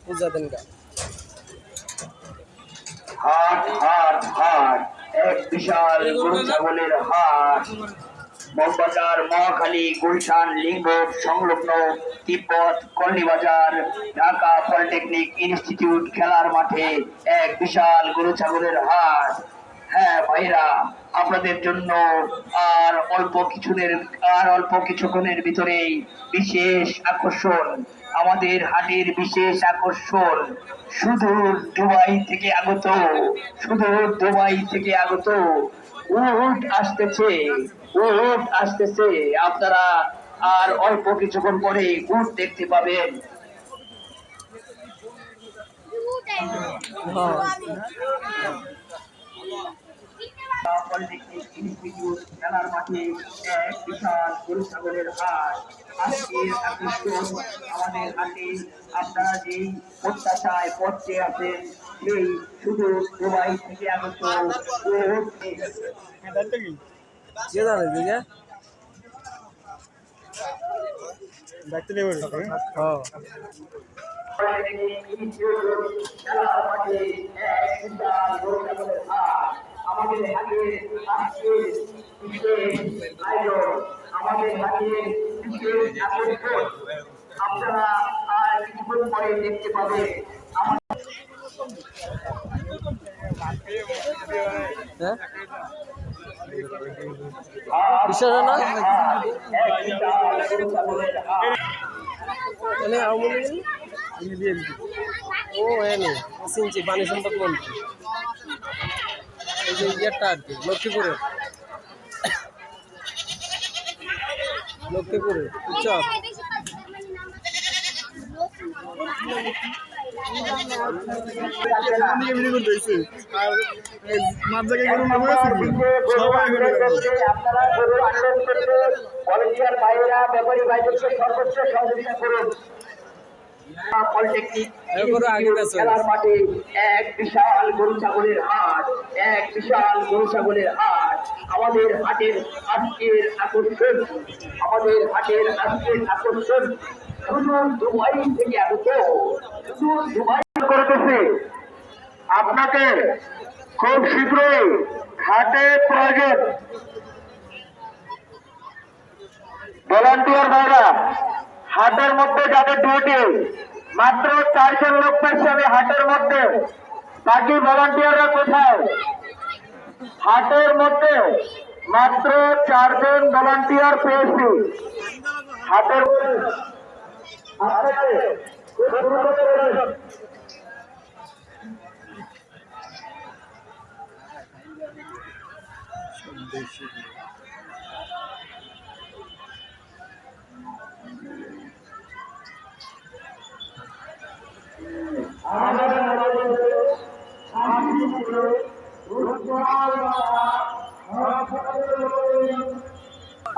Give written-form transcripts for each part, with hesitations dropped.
পূজা দেন গা হাট হাট হাট এক বিশাল গরু ছাগলের হাট মগবাজার মহাখালী গুলশান লিঙ্গোট সংলগ্ন তিব্বত কলোনি বাজার ঢাকা পলিটেকনিক ইনস্টিটিউট খেলার মাঠে এক বিশাল গরু ছাগলের হাট। হ্যাঁ ভাইরা, আপনাদের জন্য অল্প কিছুক্ষণের ভিতরেই বিশেষ আকর্ষণ, আমাদের হাটের বিশেষ আকর্ষণ সুদূর দুবাই থেকে আগত উট আসতেছে। আপনারা আর অল্প কিছুক্ষণ পরে উট দেখতে পাবেন। পলিটেকনিক ইনস্টিটিউট খেলার মাঠে এক বিশাল গরু ছাগলের হাট। আজকের আকর্ষণ আমাদের হাটে আপনারা যেই প্রত্যাশায় পড়তে আছেন সেই শুধু দুবাই থেকে আগত আমাদের হাতে আজকে আপনারা আর কিছুক্ষণ পরে দেখতে পাবেন। পানি সম্পদ মন্ত্রী এই যে ইয়েটা আর কি লক্ষ্মীপুরে উৎসব পলিটেকনিক খেলার মাঠে এক বিশাল গরু ছাগলের হাট, আমাদের হাটের আজকের আকর্ষণ শুধু দুবাই থেকে আগত করতেছে। আপনাকে খুব শীঘ্রই হাটে প্রয়োজন ভলান্টিয়ার ভাইরা। হাটের মধ্যে যাদের ডিউটি মাত্র 4 জন লোক পেয়েছে আমি হাটের মধ্যে, বাকি ভলান্টিয়াররা কোথায়? হাটের মধ্যে মাত্র 4 জন ভলান্টিয়ার পেয়েছি হাটের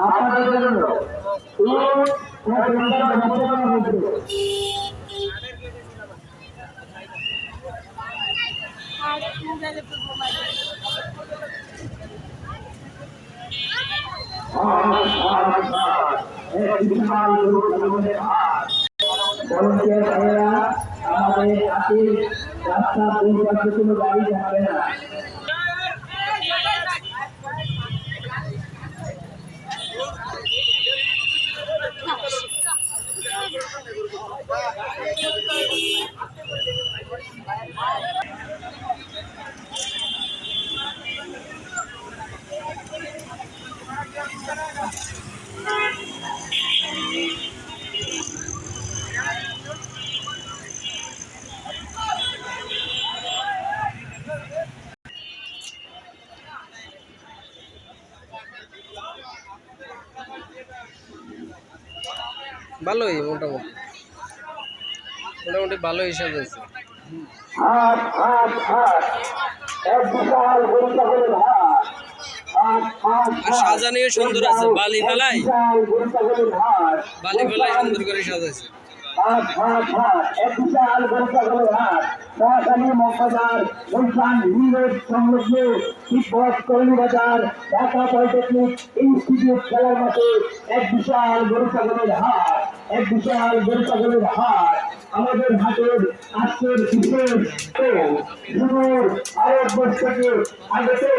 আপনাদের জন্য আমাদের হাতে রাস্তা কোনো গাড়ি যাবে না। ভালোই মোটামুটি ভালো হিসাব হয়েছে। আর সাজানিও সুন্দর আছে, বালি ফেলাই সুন্দর করে সাজাইছে। ঢাকা পলিটেকনিক ইনস্টিটিউট খেলার মাঠে এক বিশাল গরু ছাগলের হাট, আমাদের হাতের আজকের বিশেষ তো শুধু আরো 10 থেকে আগে তো